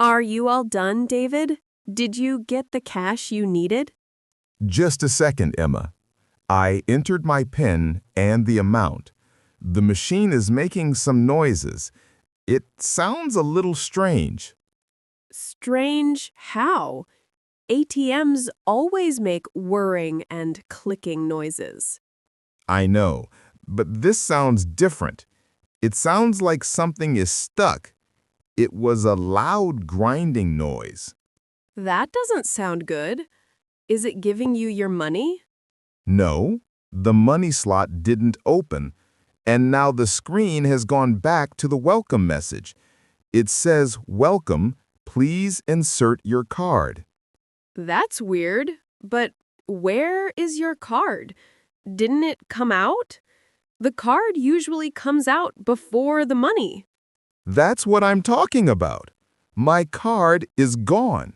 Are you all done, David? Did you get the cash you needed? Just a second, Emma. I entered my PIN and the amount. The machine is making some noises. It sounds a little strange. Strange how? ATMs always make whirring and clicking noises. I know, but this sounds different. It sounds like something is stuck. It was a loud grinding noise. That doesn't sound good. Is it giving you your money? No, the money slot didn't open, and now the screen has gone back to the welcome message. It says, "Welcome, please insert your card." That's weird, but where is your card? Didn't it come out? The card usually comes out before the money. That's what I'm talking about. My card is gone.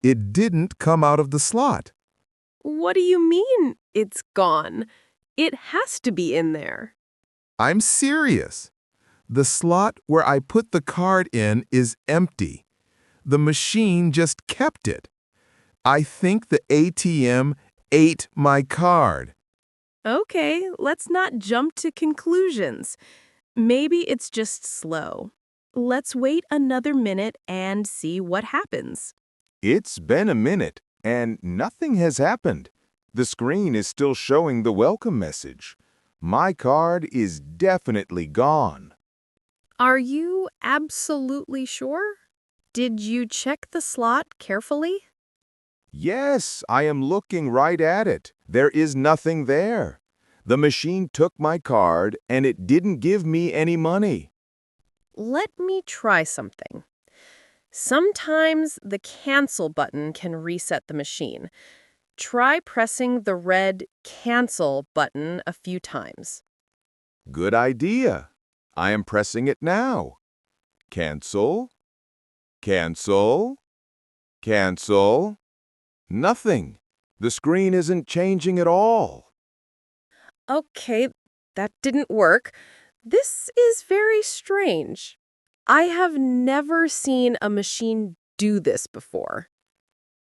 It didn't come out of the slot. What do you mean it's gone? It has to be in there. I'm serious. The slot where I put the card in is empty. The machine just kept it. I think the ATM ate my card. Okay, let's not jump to conclusions. Maybe it's just slow. Let's wait another minute and see what happens. It's been a minute, and nothing has happened. The screen is still showing the welcome message. My card is definitely gone. Are you absolutely sure? Did you check the slot carefully? Yes, I am looking right at it. There is nothing there. The machine took my card, and it didn't give me any money. Let me try something. Sometimes the cancel button can reset the machine. Try pressing the red cancel button a few times. Good idea. I am pressing it now. Cancel. Cancel. Cancel. Nothing. The screen isn't changing at all. Okay, that didn't work. This is very strange. I have never seen a machine do this before.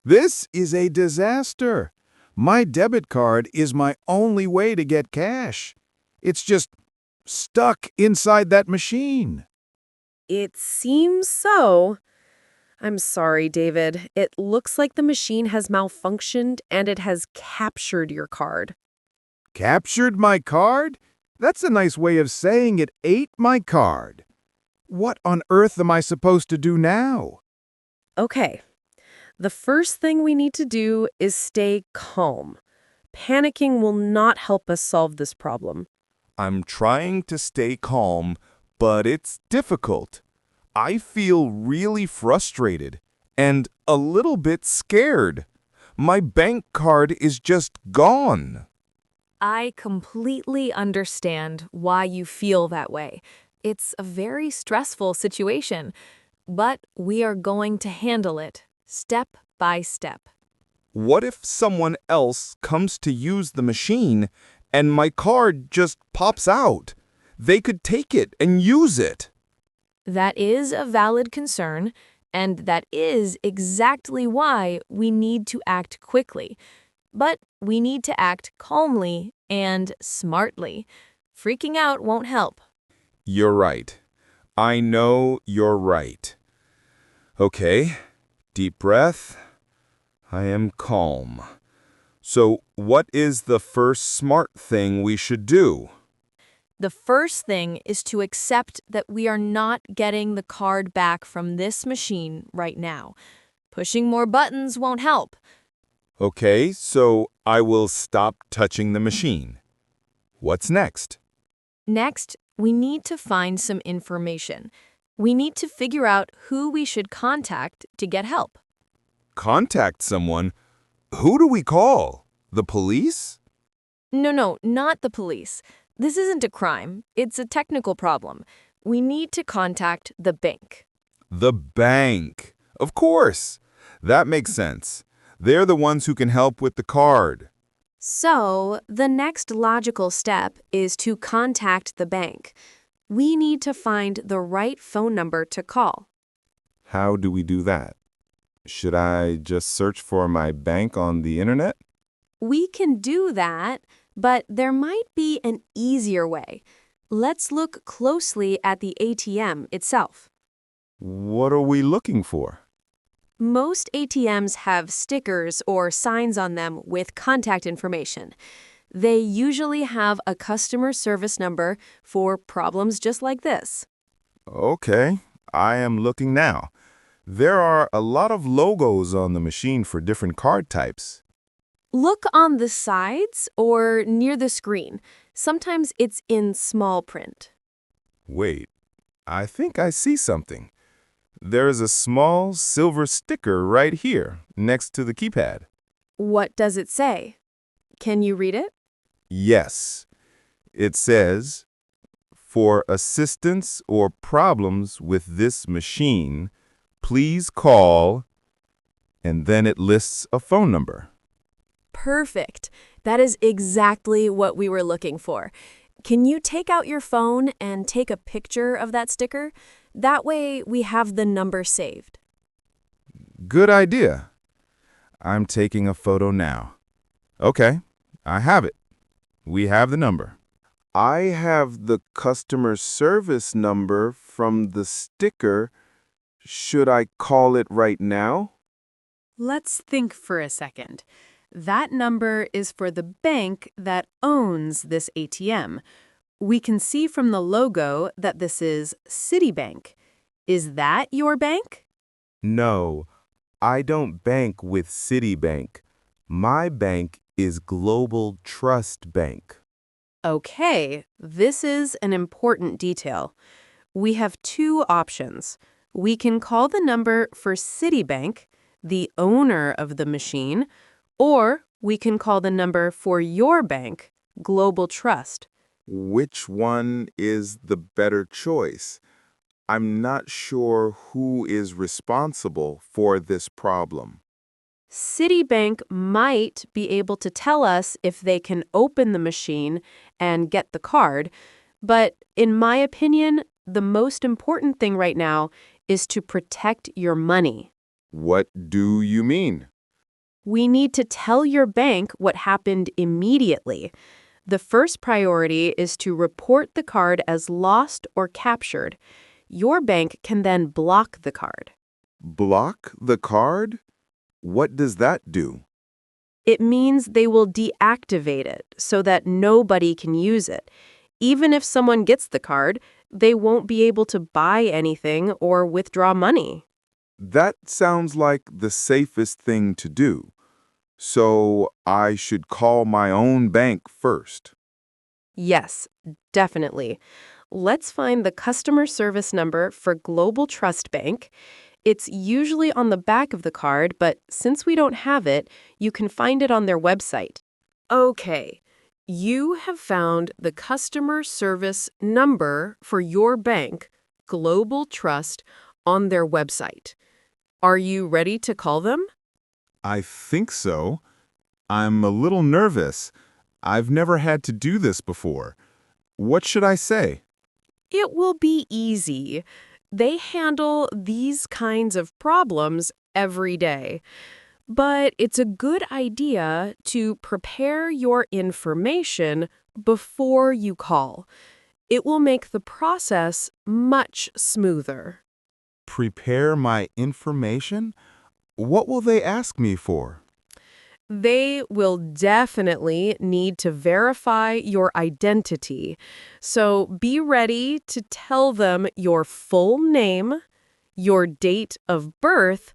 This is a disaster. My debit card is my only way to get cash. It's just stuck inside that machine. It seems so. I'm sorry, David. It looks like the machine has malfunctioned and it has captured your card. Captured my card? That's a nice way of saying it ate my card. What on earth am I supposed to do now? Okay. The first thing we need to do is stay calm. Panicking will not help us solve this problem. I'm trying to stay calm, but it's difficult. I feel really frustrated and a little bit scared. My bank card is just gone. I completely understand why you feel that way. It's a very stressful situation, but we are going to handle it step by step. What if someone else comes to use the machine and my card just pops out? They could take it and use it. That is a valid concern, and that is exactly why we need to act quickly. But we need to act calmly and smartly. Freaking out won't help. You're right. I know you're right. Okay, deep breath. I am calm. So, what is the first smart thing we should do? The first thing is to accept that we are not getting the card back from this machine right now. Pushing more buttons won't help. Okay, so I will stop touching the machine. What's next? Next, we need to find some information. We need to figure out who we should contact to get help. Contact someone? Who do we call? The police? No, not the police. This isn't a crime. It's a technical problem. We need to contact the bank. The bank. Of course. That makes sense. They're the ones who can help with the card. So, the next logical step is to contact the bank. We need to find the right phone number to call. How do we do that? Should I just search for my bank on the internet? We can do that, but there might be an easier way. Let's look closely at the ATM itself. What are we looking for? Most ATMs have stickers or signs on them with contact information. They usually have a customer service number for problems just like this. Okay, I am looking now. There are a lot of logos on the machine for different card types. Look on the sides or near the screen. Sometimes it's in small print. Wait, I think I see something. There is a small silver sticker right here next to the keypad. What does it say? Can you read it? Yes, it says, "For assistance or problems with this machine, please call," and then it lists a phone number. Perfect. That is exactly what we were looking for. Can you take out your phone and take a picture of that sticker? That way we have the number saved. Good idea. I'm taking a photo now. Okay, I have it. We have the number. I have the customer service number from the sticker. Should I call it right now? Let's think for a second. That number is for the bank that owns this ATM. We can see from the logo that this is Citibank. Is that your bank? No, I don't bank with Citibank. My bank is Global Trust Bank. Okay, this is an important detail. We have two options. We can call the number for Citibank, the owner of the machine, or we can call the number for your bank, Global Trust. Which one is the better choice? I'm not sure who is responsible for this problem. Citibank might be able to tell us if they can open the machine and get the card, but in my opinion, the most important thing right now is to protect your money. What do you mean? We need to tell your bank what happened immediately. The first priority is to report the card as lost or captured. Your bank can then block the card. Block the card? What does that do? It means they will deactivate it so that nobody can use it. Even if someone gets the card, they won't be able to buy anything or withdraw money. That sounds like the safest thing to do. So I should call my own bank first. Yes, definitely. Let's find the customer service number for Global Trust Bank. It's usually on the back of the card, but since we don't have it, you can find it on their website. Okay, you have found the customer service number for your bank, Global Trust, on their website. Are you ready to call them? I think so. I'm a little nervous. I've never had to do this before. What should I say? It will be easy. They handle these kinds of problems every day. But it's a good idea to prepare your information before you call. It will make the process much smoother. Prepare my information? What will they ask me for? They will definitely need to verify your identity. So be ready to tell them your full name, your date of birth,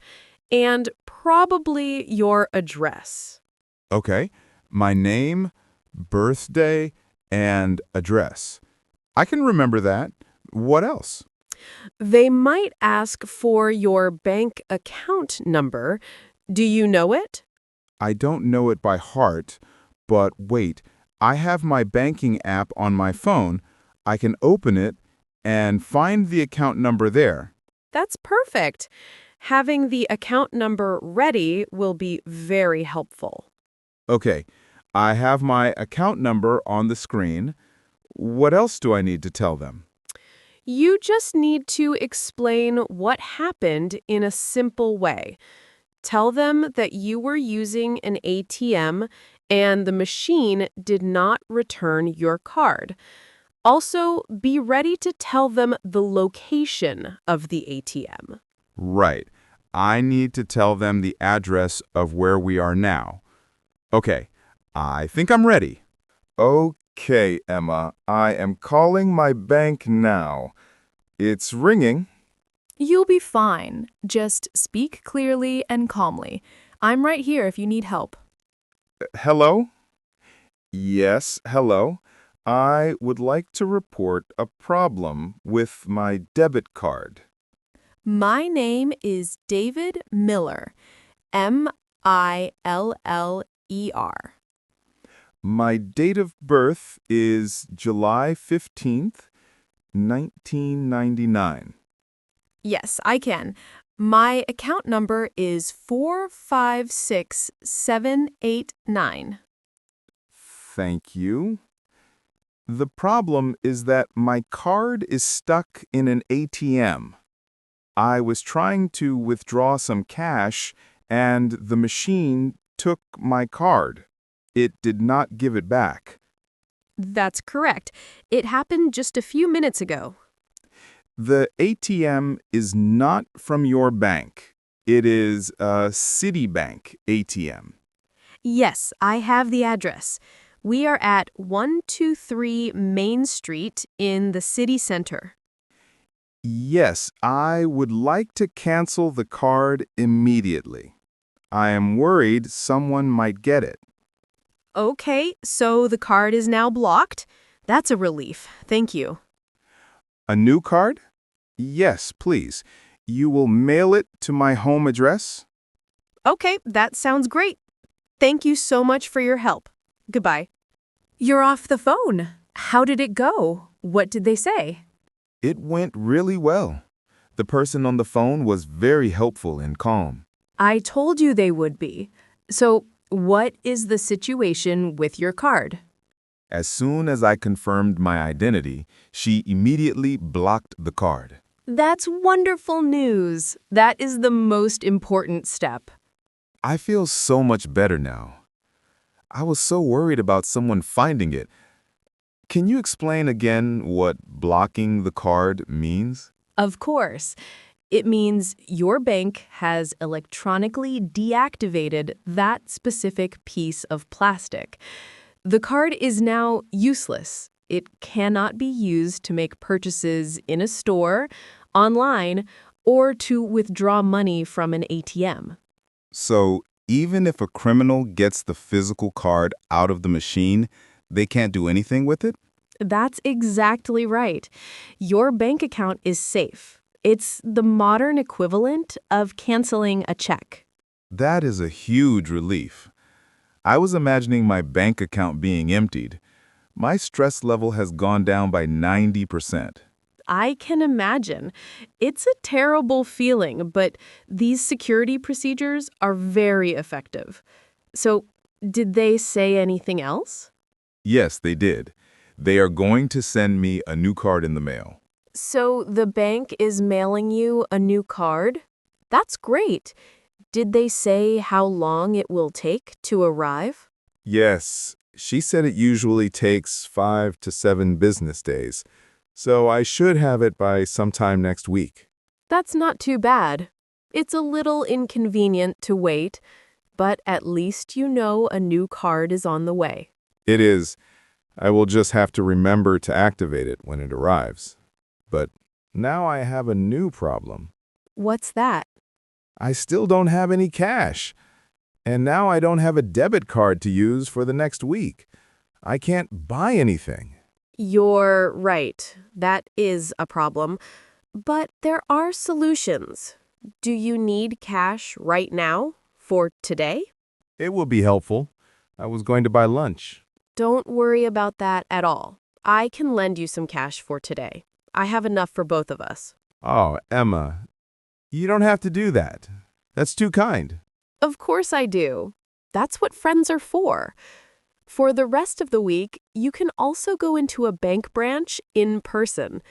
and probably your address. Okay, my name, birthday, and address. I can remember that. What else? They might ask for your bank account number. Do you know it? I don't know it by heart, but wait, I have my banking app on my phone. I can open it and find the account number there. That's perfect. Having the account number ready will be very helpful. Okay, I have my account number on the screen. What else do I need to tell them? You just need to explain what happened in a simple way. Tell them that you were using an ATM and the machine did not return your card. Also, be ready to tell them the location of the ATM. Right. I need to tell them the address of where we are now. Okay, I think I'm ready. Okay, Emma, I am calling my bank now. It's ringing. You'll be fine. Just speak clearly and calmly. I'm right here if you need help. Hello? Yes, hello. I would like to report a problem with my debit card. My name is David Miller. Miller. My date of birth is July 15th, 1999. Yes, I can. My account number is 456789. Thank you. The problem is that my card is stuck in an ATM. I was trying to withdraw some cash, and the machine took my card. It did not give it back. That's correct. It happened just a few minutes ago. The ATM is not from your bank. It is a Citibank ATM. Yes, I have the address. We are at 123 Main Street in the city center. Yes, I would like to cancel the card immediately. I am worried someone might get it. Okay, so the card is now blocked? That's a relief. Thank you. A new card? Yes, please. You will mail it to my home address? Okay, that sounds great. Thank you so much for your help. Goodbye. You're off the phone. How did it go? What did they say? It went really well. The person on the phone was very helpful and calm. I told you they would be. So, what is the situation with your card? As soon as I confirmed my identity, she immediately blocked the card. That's wonderful news. That is the most important step. I feel so much better now. I was so worried about someone finding it. Can you explain again what blocking the card means? Of course. It means your bank has electronically deactivated that specific piece of plastic. The card is now useless. It cannot be used to make purchases in a store, online, or to withdraw money from an ATM. So, even if a criminal gets the physical card out of the machine, they can't do anything with it? That's exactly right. Your bank account is safe. It's the modern equivalent of canceling a check. That is a huge relief. I was imagining my bank account being emptied. My stress level has gone down by 90%. I can imagine. It's a terrible feeling, but these security procedures are very effective. So, did they say anything else? Yes, they did. They are going to send me a new card in the mail. So, the bank is mailing you a new card? That's great. Did they say how long it will take to arrive? Yes, she said it usually takes 5 to 7 business days, so I should have it by sometime next week. That's not too bad. It's a little inconvenient to wait, but at least you know a new card is on the way. It is. I will just have to remember to activate it when it arrives. But now I have a new problem. What's that? I still don't have any cash. And now I don't have a debit card to use for the next week. I can't buy anything. You're right. That is a problem. But there are solutions. Do you need cash right now for today? It will be helpful. I was going to buy lunch. Don't worry about that at all. I can lend you some cash for today. I have enough for both of us. Oh, Emma, you don't have to do that. That's too kind. Of course I do. That's what friends are for. For the rest of the week, you can also go into a bank branch in person.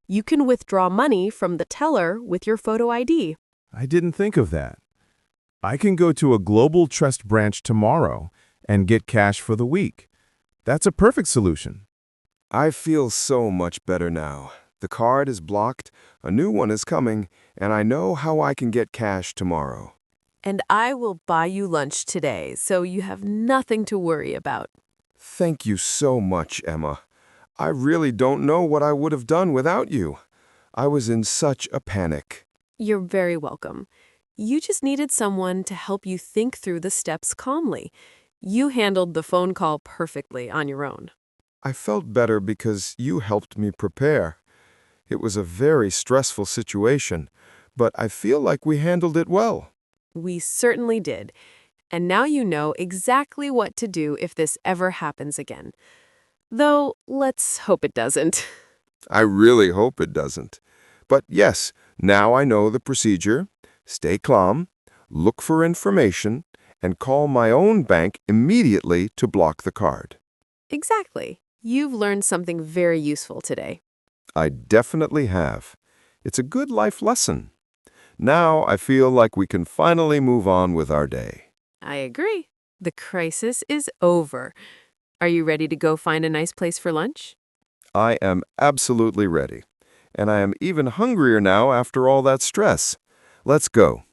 You can withdraw money from the teller with your photo ID. I didn't think of that. I can go to a Global Trust branch tomorrow and get cash for the week. That's a perfect solution. I feel so much better now. The card is blocked, a new one is coming, and I know how I can get cash tomorrow. And I will buy you lunch today, so you have nothing to worry about. Thank you so much, Emma. I really don't know what I would have done without you. I was in such a panic. You're very welcome. You just needed someone to help you think through the steps calmly. You handled the phone call perfectly on your own. I felt better because you helped me prepare. It was a very stressful situation, but I feel like we handled it well. We certainly did. And now you know exactly what to do if this ever happens again. Though, let's hope it doesn't. I really hope it doesn't. But yes, now I know the procedure. Stay calm, look for information, and call my own bank immediately to block the card. Exactly. You've learned something very useful today. I definitely have. It's a good life lesson. Now I feel like we can finally move on with our day. I agree. The crisis is over. Are you ready to go find a nice place for lunch? I am absolutely ready. And I am even hungrier now after all that stress. Let's go.